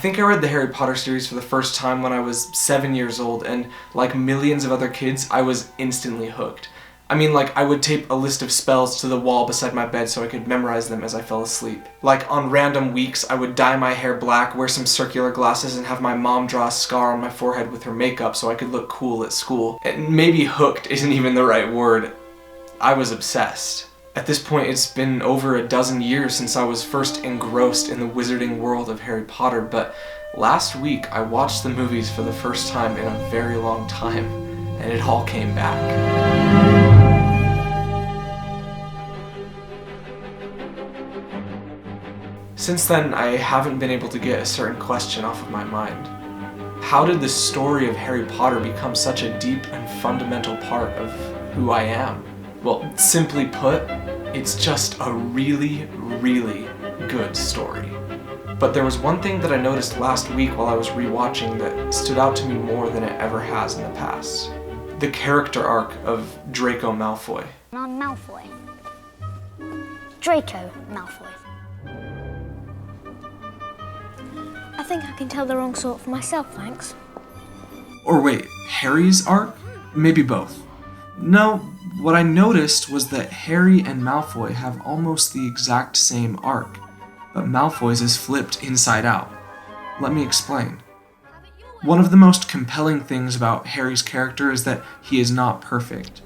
think I read the Harry Potter series for the first time when I was 7 years old, and like millions of other kids, I was instantly hooked. I mean, like, I would tape a list of spells to the wall beside my bed so I could memorize them as I fell asleep. Like, on random weeks, I would dye my hair black, wear some circular glasses, and have my mom draw a scar on my forehead with her makeup so I could look cool at school. And maybe hooked isn't even the right word. I was obsessed. At this point, it's been over a dozen years since I was first engrossed in the wizarding world of Harry Potter, but last week I watched the movies for the first time in a very long time, and it all came back. Since then, I haven't been able to get a certain question off of my mind. How did the story of Harry Potter become such a deep and fundamental part of who I am? Well, simply put, it's just a really, really good story. But there was one thing that I noticed last week while I was rewatching that stood out to me more than it ever has in the past. The character arc of Draco Malfoy. I'm Malfoy. Draco Malfoy. I think I can tell the wrong sort for myself, thanks. Or wait, Harry's arc? Maybe both. No, what I noticed was that Harry and Malfoy have almost the exact same arc, but Malfoy's is flipped inside out. Let me explain. One of the most compelling things about Harry's character is that he is not perfect.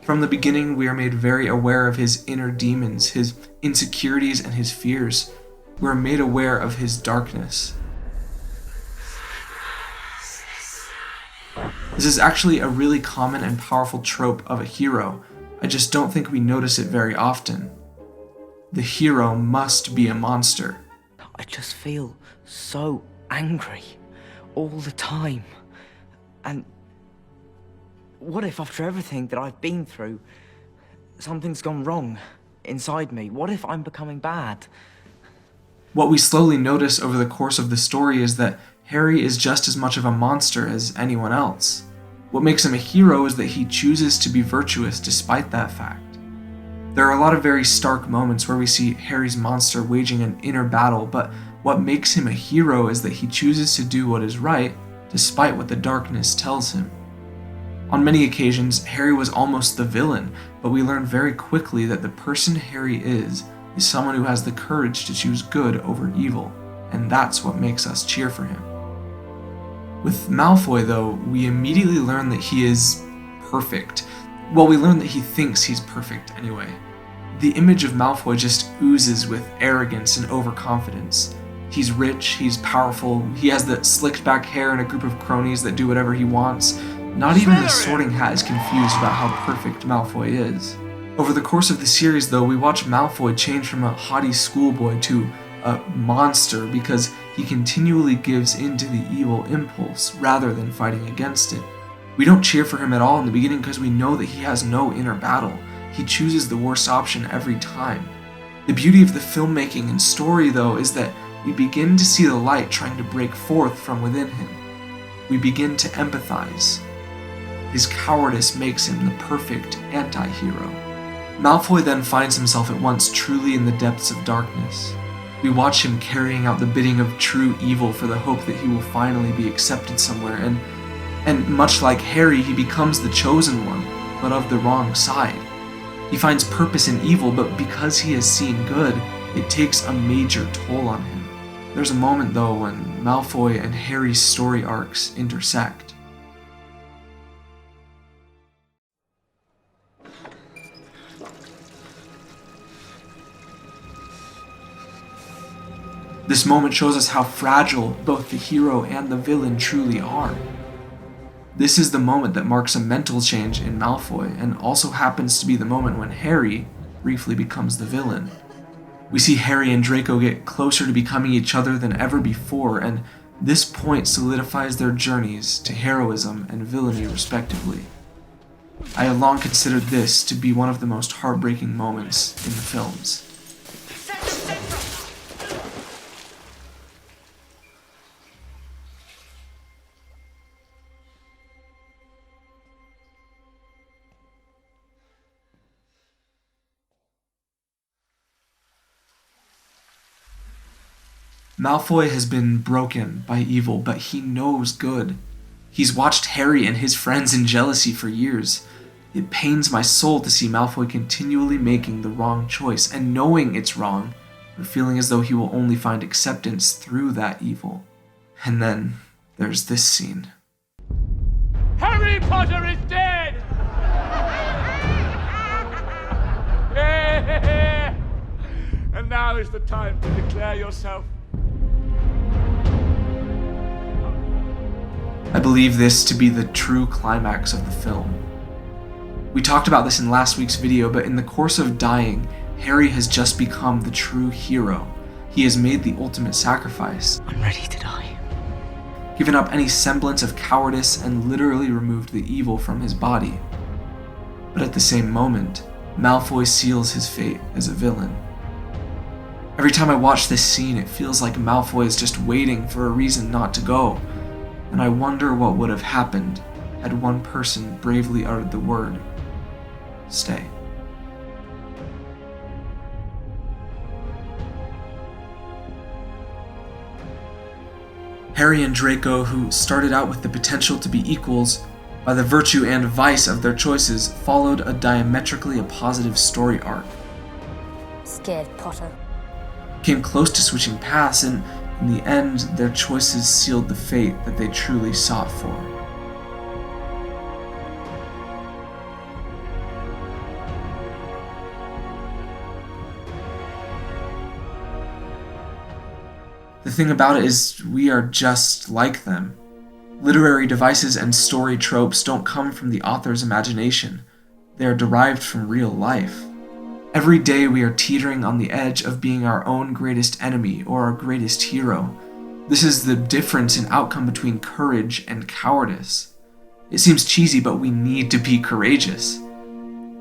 From the beginning, we are made very aware of his inner demons, his insecurities, and his fears. We are made aware of his darkness. This is actually a really common and powerful trope of a hero. I just don't think we notice it very often. The hero must be a monster. I just feel so angry all the time. And what if after everything that I've been through, something's gone wrong inside me? What if I'm becoming bad? What we slowly notice over the course of the story is that Harry is just as much of a monster as anyone else. What makes him a hero is that he chooses to be virtuous despite that fact. There are a lot of very stark moments where we see Harry's monster waging an inner battle, but what makes him a hero is that he chooses to do what is right despite what the darkness tells him. On many occasions, Harry was almost the villain, but we learn very quickly that the person Harry is someone who has the courage to choose good over evil, and that's what makes us cheer for him. With Malfoy, though, we immediately learn that he is perfect. Well, we learn that he thinks he's perfect anyway. The image of Malfoy just oozes with arrogance and overconfidence. He's rich, he's powerful, he has the slicked back hair and a group of cronies that do whatever he wants. Not even the Sorting Hat is confused about how perfect Malfoy is. Over the course of the series, though, we watch Malfoy change from a haughty schoolboy to a monster because he continually gives in to the evil impulse rather than fighting against it. We don't cheer for him at all in the beginning because we know that he has no inner battle. He chooses the worst option every time. The beauty of the filmmaking and story, though, is that we begin to see the light trying to break forth from within him. We begin to empathize. His cowardice makes him the perfect anti-hero. Malfoy then finds himself at once truly in the depths of darkness. We watch him carrying out the bidding of true evil for the hope that he will finally be accepted somewhere, and much like Harry, he becomes the chosen one, but of the wrong side. He finds purpose in evil, but because he has seen good, it takes a major toll on him. There's a moment, though, when Malfoy and Harry's story arcs intersect. This moment shows us how fragile both the hero and the villain truly are. This is the moment that marks a mental change in Malfoy, and also happens to be the moment when Harry briefly becomes the villain. We see Harry and Draco get closer to becoming each other than ever before, and this point solidifies their journeys to heroism and villainy respectively. I have long considered this to be one of the most heartbreaking moments in the films. Malfoy has been broken by evil, but he knows good. He's watched Harry and his friends in jealousy for years. It pains my soul to see Malfoy continually making the wrong choice and knowing it's wrong, but feeling as though he will only find acceptance through that evil. And then there's this scene. Harry Potter is dead! And now is the time to declare yourself. I believe this to be the true climax of the film. We talked about this in last week's video, but in the course of dying, Harry has just become the true hero. He has made the ultimate sacrifice. I'm ready to die. Given up any semblance of cowardice and literally removed the evil from his body. But at the same moment, Malfoy seals his fate as a villain. Every time I watch this scene, it feels like Malfoy is just waiting for a reason not to go, and I wonder what would have happened had one person bravely uttered the word, stay. Harry and Draco, who started out with the potential to be equals, by the virtue and vice of their choices, followed a diametrically opposite story arc. Scared, Potter. Came close to switching paths, and in the end, their choices sealed the fate that they truly sought for. The thing about it is, we are just like them. Literary devices and story tropes don't come from the author's imagination. They are derived from real life. Every day we are teetering on the edge of being our own greatest enemy or our greatest hero. This is the difference in outcome between courage and cowardice. It seems cheesy, but we need to be courageous.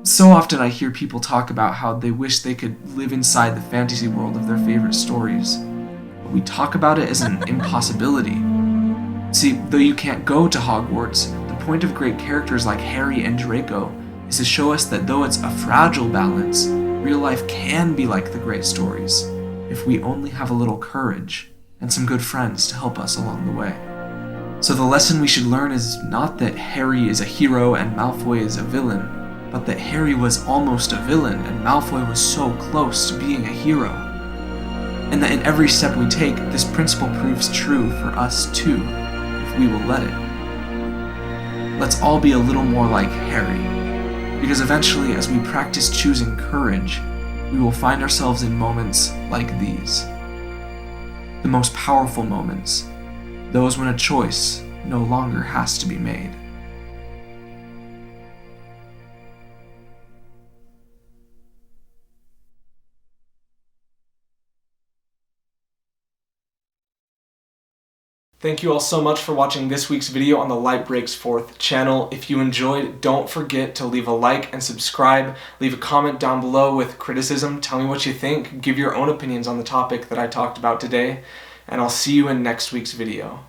So often I hear people talk about how they wish they could live inside the fantasy world of their favorite stories. But we talk about it as an impossibility. See, though you can't go to Hogwarts, the point of great characters like Harry and Draco is to show us that though it's a fragile balance, real life can be like the great stories, if we only have a little courage and some good friends to help us along the way. So the lesson we should learn is not that Harry is a hero and Malfoy is a villain, but that Harry was almost a villain and Malfoy was so close to being a hero. And that in every step we take, this principle proves true for us too, if we will let it. Let's all be a little more like Harry. Because eventually, as we practice choosing courage, we will find ourselves in moments like these. The most powerful moments, those when a choice no longer has to be made. Thank you all so much for watching this week's video on the LightBreaksForth channel. If you enjoyed, don't forget to leave a like and subscribe. Leave a comment down below with criticism. Tell me what you think. Give your own opinions on the topic that I talked about today. And I'll see you in next week's video.